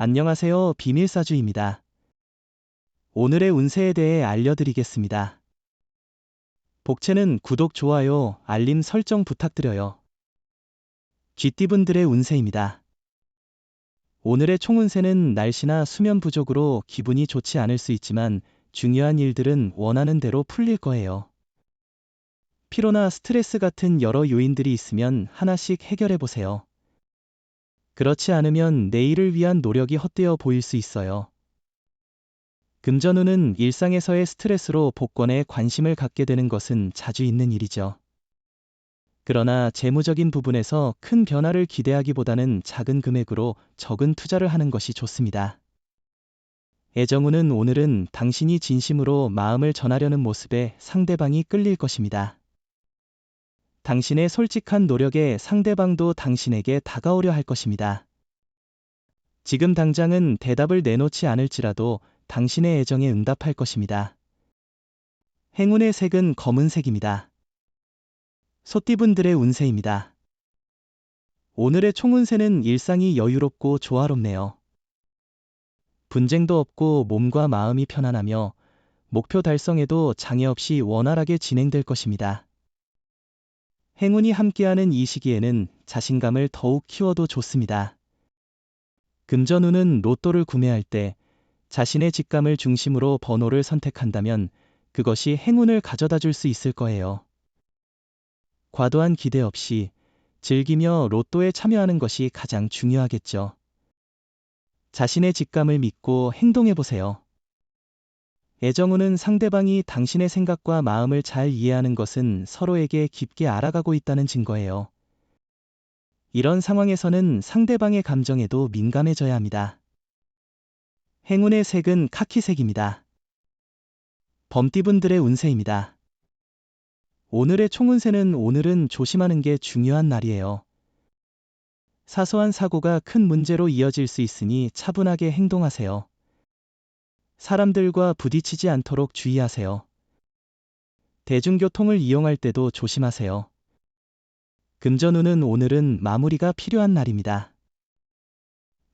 안녕하세요. 비밀사주입니다. 오늘의 운세에 대해 알려드리겠습니다. 복채는 구독, 좋아요, 알림 설정 부탁드려요. 쥐띠분들의 운세입니다. 오늘의 총운세는 날씨나 수면 부족으로 기분이 좋지 않을 수 있지만 중요한 일들은 원하는 대로 풀릴 거예요. 피로나 스트레스 같은 여러 요인들이 있으면 하나씩 해결해 보세요. 그렇지 않으면 내일을 위한 노력이 헛되어 보일 수 있어요. 금전운은 일상에서의 스트레스로 복권에 관심을 갖게 되는 것은 자주 있는 일이죠. 그러나 재무적인 부분에서 큰 변화를 기대하기보다는 작은 금액으로 적은 투자를 하는 것이 좋습니다. 애정운은 오늘은 당신이 진심으로 마음을 전하려는 모습에 상대방이 끌릴 것입니다. 당신의 솔직한 노력에 상대방도 당신에게 다가오려 할 것입니다. 지금 당장은 대답을 내놓지 않을지라도 당신의 애정에 응답할 것입니다. 행운의 색은 검은색입니다. 소띠분들의 운세입니다. 오늘의 총운세는 일상이 여유롭고 조화롭네요. 분쟁도 없고 몸과 마음이 편안하며 목표 달성에도 장애 없이 원활하게 진행될 것입니다. 행운이 함께하는 이 시기에는 자신감을 더욱 키워도 좋습니다. 금전운은 로또를 구매할 때 자신의 직감을 중심으로 번호를 선택한다면 그것이 행운을 가져다 줄 수 있을 거예요. 과도한 기대 없이 즐기며 로또에 참여하는 것이 가장 중요하겠죠. 자신의 직감을 믿고 행동해보세요. 애정운은 상대방이 당신의 생각과 마음을 잘 이해하는 것은 서로에게 깊게 알아가고 있다는 증거예요. 이런 상황에서는 상대방의 감정에도 민감해져야 합니다. 행운의 색은 카키색입니다. 범띠분들의 운세입니다. 오늘의 총운세는 오늘은 조심하는 게 중요한 날이에요. 사소한 사고가 큰 문제로 이어질 수 있으니 차분하게 행동하세요. 사람들과 부딪히지 않도록 주의하세요. 대중교통을 이용할 때도 조심하세요. 금전운은 오늘은 마무리가 필요한 날입니다.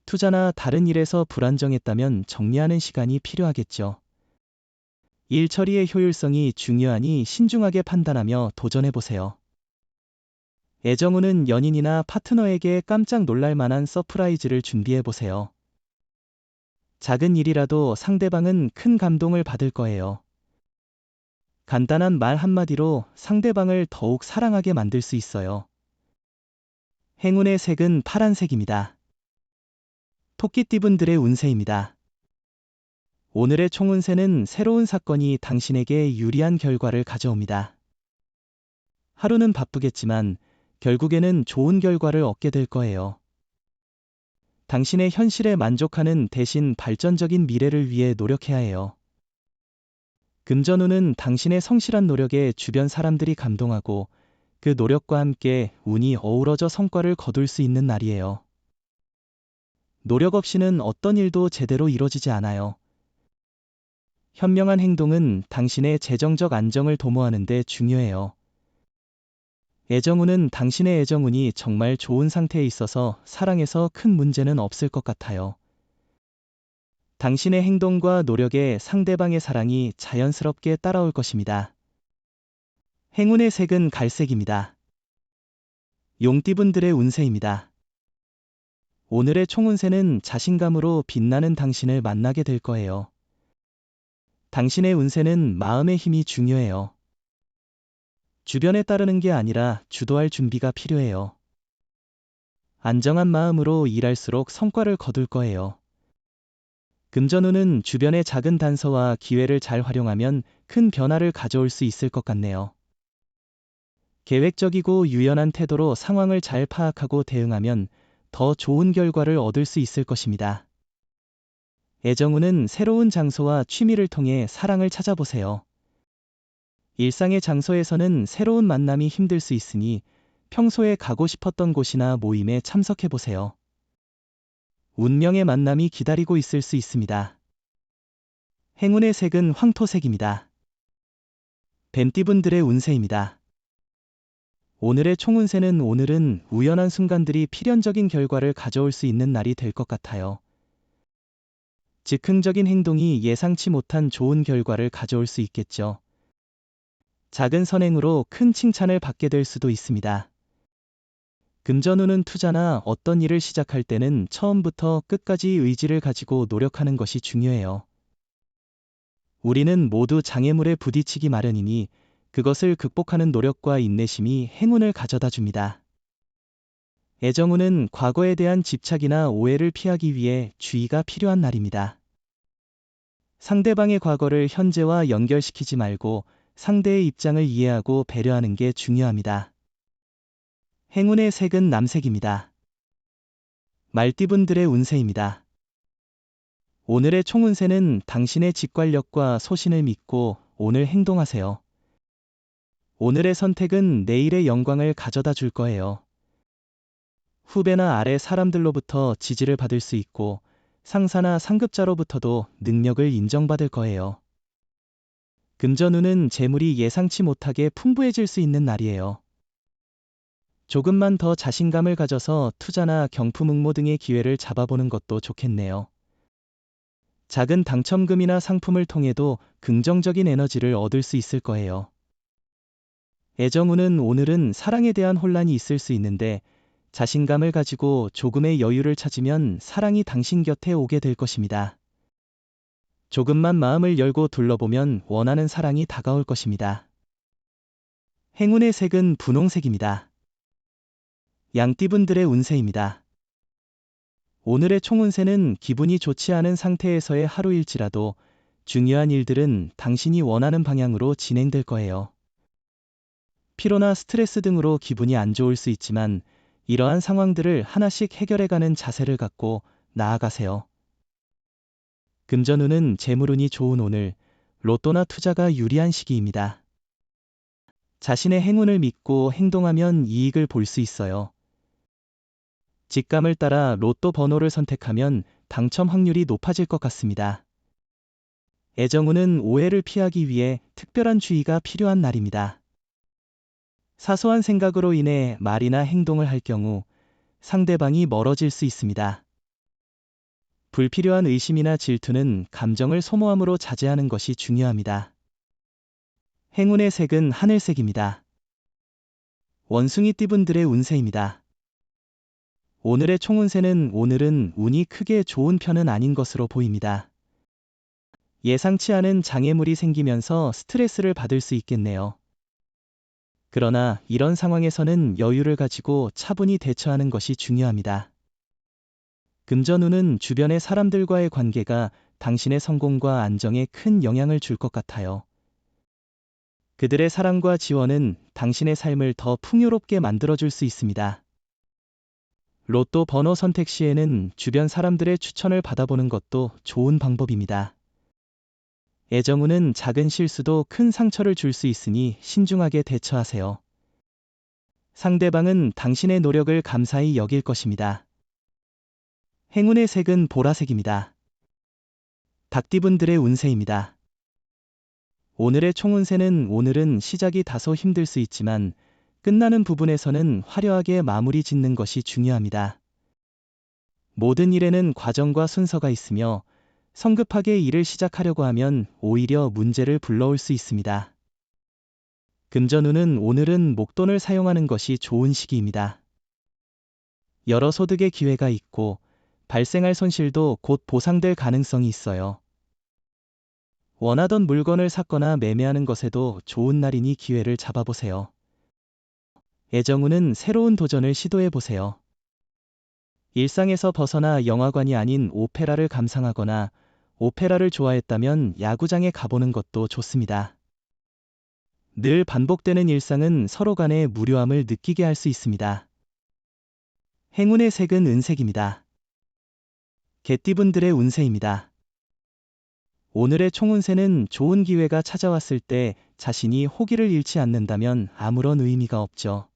투자나 다른 일에서 불안정했다면 정리하는 시간이 필요하겠죠. 일 처리의 효율성이 중요하니 신중하게 판단하며 도전해보세요. 애정운은 연인이나 파트너에게 깜짝 놀랄 만한 서프라이즈를 준비해보세요. 작은 일이라도 상대방은 큰 감동을 받을 거예요. 간단한 말 한마디로 상대방을 더욱 사랑하게 만들 수 있어요. 행운의 색은 파란색입니다. 토끼띠분들의 운세입니다. 오늘의 총운세는 새로운 사건이 당신에게 유리한 결과를 가져옵니다. 하루는 바쁘겠지만 결국에는 좋은 결과를 얻게 될 거예요. 당신의 현실에 만족하는 대신 발전적인 미래를 위해 노력해야 해요. 금전운은 당신의 성실한 노력에 주변 사람들이 감동하고 그 노력과 함께 운이 어우러져 성과를 거둘 수 있는 날이에요. 노력 없이는 어떤 일도 제대로 이루어지지 않아요. 현명한 행동은 당신의 재정적 안정을 도모하는 데 중요해요. 애정운은 당신의 애정운이 정말 좋은 상태에 있어서 사랑에서 큰 문제는 없을 것 같아요. 당신의 행동과 노력에 상대방의 사랑이 자연스럽게 따라올 것입니다. 행운의 색은 갈색입니다. 용띠분들의 운세입니다. 오늘의 총운세는 자신감으로 빛나는 당신을 만나게 될 거예요. 당신의 운세는 마음의 힘이 중요해요. 주변에 따르는 게 아니라 주도할 준비가 필요해요. 안정한 마음으로 일할수록 성과를 거둘 거예요. 금전운은 주변의 작은 단서와 기회를 잘 활용하면 큰 변화를 가져올 수 있을 것 같네요. 계획적이고 유연한 태도로 상황을 잘 파악하고 대응하면 더 좋은 결과를 얻을 수 있을 것입니다. 애정운은 새로운 장소와 취미를 통해 사랑을 찾아보세요. 일상의 장소에서는 새로운 만남이 힘들 수 있으니 평소에 가고 싶었던 곳이나 모임에 참석해보세요. 운명의 만남이 기다리고 있을 수 있습니다. 행운의 색은 황토색입니다. 뱀띠분들의 운세입니다. 오늘의 총운세는 오늘은 우연한 순간들이 필연적인 결과를 가져올 수 있는 날이 될 것 같아요. 즉흥적인 행동이 예상치 못한 좋은 결과를 가져올 수 있겠죠. 작은 선행으로 큰 칭찬을 받게 될 수도 있습니다. 금전운은 투자나 어떤 일을 시작할 때는 처음부터 끝까지 의지를 가지고 노력하는 것이 중요해요. 우리는 모두 장애물에 부딪히기 마련이니 그것을 극복하는 노력과 인내심이 행운을 가져다 줍니다. 애정운은 과거에 대한 집착이나 오해를 피하기 위해 주의가 필요한 날입니다. 상대방의 과거를 현재와 연결시키지 말고 상대의 입장을 이해하고 배려하는 게 중요합니다. 행운의 색은 남색입니다. 말띠분들의 운세입니다. 오늘의 총운세는 당신의 직관력과 소신을 믿고 오늘 행동하세요. 오늘의 선택은 내일의 영광을 가져다 줄 거예요. 후배나 아래 사람들로부터 지지를 받을 수 있고 상사나 상급자로부터도 능력을 인정받을 거예요. 금전운은 재물이 예상치 못하게 풍부해질 수 있는 날이에요. 조금만 더 자신감을 가져서 투자나 경품 응모 등의 기회를 잡아보는 것도 좋겠네요. 작은 당첨금이나 상품을 통해도 긍정적인 에너지를 얻을 수 있을 거예요. 애정운은 오늘은 사랑에 대한 혼란이 있을 수 있는데 자신감을 가지고 조금의 여유를 찾으면 사랑이 당신 곁에 오게 될 것입니다. 조금만 마음을 열고 둘러보면 원하는 사랑이 다가올 것입니다. 행운의 색은 분홍색입니다. 양띠분들의 운세입니다. 오늘의 총운세는 기분이 좋지 않은 상태에서의 하루일지라도 중요한 일들은 당신이 원하는 방향으로 진행될 거예요. 피로나 스트레스 등으로 기분이 안 좋을 수 있지만 이러한 상황들을 하나씩 해결해가는 자세를 갖고 나아가세요. 금전운은 재물운이 좋은 오늘, 로또나 투자가 유리한 시기입니다. 자신의 행운을 믿고 행동하면 이익을 볼 수 있어요. 직감을 따라 로또 번호를 선택하면 당첨 확률이 높아질 것 같습니다. 애정운은 오해를 피하기 위해 특별한 주의가 필요한 날입니다. 사소한 생각으로 인해 말이나 행동을 할 경우 상대방이 멀어질 수 있습니다. 불필요한 의심이나 질투는 감정을 소모함으로 자제하는 것이 중요합니다. 행운의 색은 하늘색입니다. 원숭이띠분들의 운세입니다. 오늘의 총운세는 오늘은 운이 크게 좋은 편은 아닌 것으로 보입니다. 예상치 않은 장애물이 생기면서 스트레스를 받을 수 있겠네요. 그러나 이런 상황에서는 여유를 가지고 차분히 대처하는 것이 중요합니다. 금전운은 주변의 사람들과의 관계가 당신의 성공과 안정에 큰 영향을 줄 것 같아요. 그들의 사랑과 지원은 당신의 삶을 더 풍요롭게 만들어줄 수 있습니다. 로또 번호 선택 시에는 주변 사람들의 추천을 받아보는 것도 좋은 방법입니다. 애정운은 작은 실수도 큰 상처를 줄 수 있으니 신중하게 대처하세요. 상대방은 당신의 노력을 감사히 여길 것입니다. 행운의 색은 보라색입니다. 닭띠분들의 운세입니다. 오늘의 총운세는 오늘은 시작이 다소 힘들 수 있지만 끝나는 부분에서는 화려하게 마무리 짓는 것이 중요합니다. 모든 일에는 과정과 순서가 있으며 성급하게 일을 시작하려고 하면 오히려 문제를 불러올 수 있습니다. 금전운은 오늘은 목돈을 사용하는 것이 좋은 시기입니다. 여러 소득의 기회가 있고 발생할 손실도 곧 보상될 가능성이 있어요. 원하던 물건을 샀거나 매매하는 것에도 좋은 날이니 기회를 잡아보세요. 애정운은 새로운 도전을 시도해보세요. 일상에서 벗어나 영화관이 아닌 오페라를 감상하거나 오페라를 좋아했다면 야구장에 가보는 것도 좋습니다. 늘 반복되는 일상은 서로 간의 무료함을 느끼게 할 수 있습니다. 행운의 색은 은색입니다. 개띠분들의 운세입니다. 오늘의 총운세는 좋은 기회가 찾아왔을 때 자신이 호기를 잃지 않는다면 아무런 의미가 없죠.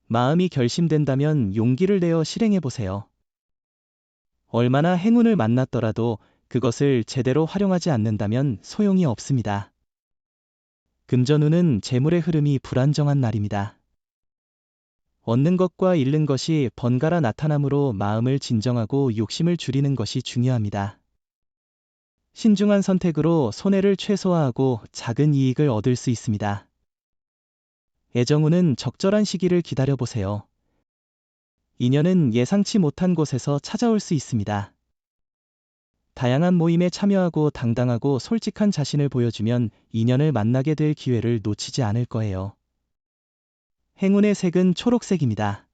마음이 결심된다면 용기를 내어 실행해보세요. 얼마나 행운을 만났더라도 그것을 제대로 활용하지 않는다면 소용이 없습니다. 금전운은 재물의 흐름이 불안정한 날입니다. 얻는 것과 잃는 것이 번갈아 나타나므로 마음을 진정하고 욕심을 줄이는 것이 중요합니다. 신중한 선택으로 손해를 최소화하고 작은 이익을 얻을 수 있습니다. 애정운은 적절한 시기를 기다려보세요. 인연은 예상치 못한 곳에서 찾아올 수 있습니다. 다양한 모임에 참여하고 당당하고 솔직한 자신을 보여주면 인연을 만나게 될 기회를 놓치지 않을 거예요. 행운의 색은 초록색입니다.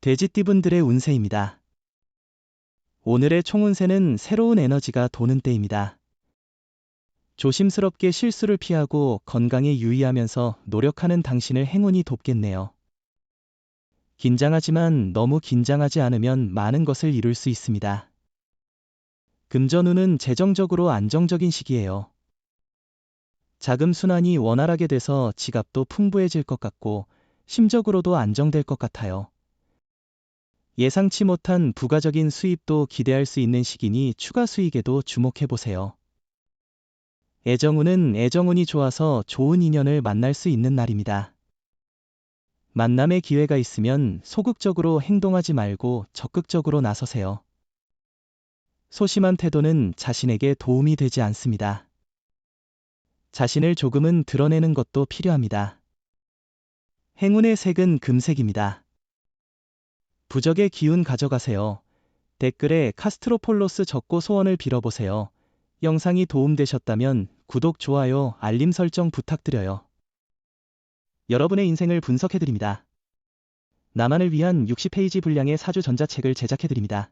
돼지띠분들의 운세입니다. 오늘의 총운세는 새로운 에너지가 도는 때입니다. 조심스럽게 실수를 피하고 건강에 유의하면서 노력하는 당신을 행운이 돕겠네요. 긴장하지만 너무 긴장하지 않으면 많은 것을 이룰 수 있습니다. 금전운은 재정적으로 안정적인 시기예요. 자금 순환이 원활하게 돼서 지갑도 풍부해질 것 같고 심적으로도 안정될 것 같아요. 예상치 못한 부가적인 수입도 기대할 수 있는 시기니 추가 수익에도 주목해보세요. 애정운은 애정운이 좋아서 좋은 인연을 만날 수 있는 날입니다. 만남의 기회가 있으면 소극적으로 행동하지 말고 적극적으로 나서세요. 소심한 태도는 자신에게 도움이 되지 않습니다. 자신을 조금은 드러내는 것도 필요합니다. 행운의 색은 금색입니다. 부적의 기운 가져가세요. 댓글에 카스트로폴로스 적고 소원을 빌어보세요. 영상이 도움되셨다면 구독, 좋아요, 알림 설정 부탁드려요. 여러분의 인생을 분석해드립니다. 나만을 위한 60페이지 분량의 사주 전자책을 제작해드립니다.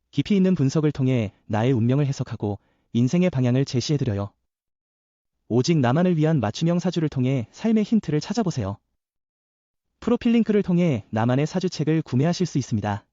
깊이 있는 분석을 통해 나의 운명을 해석하고 인생의 방향을 제시해드려요. 오직 나만을 위한 맞춤형 사주를 통해 삶의 힌트를 찾아보세요. 프로필 링크를 통해 나만의 사주책을 구매하실 수 있습니다.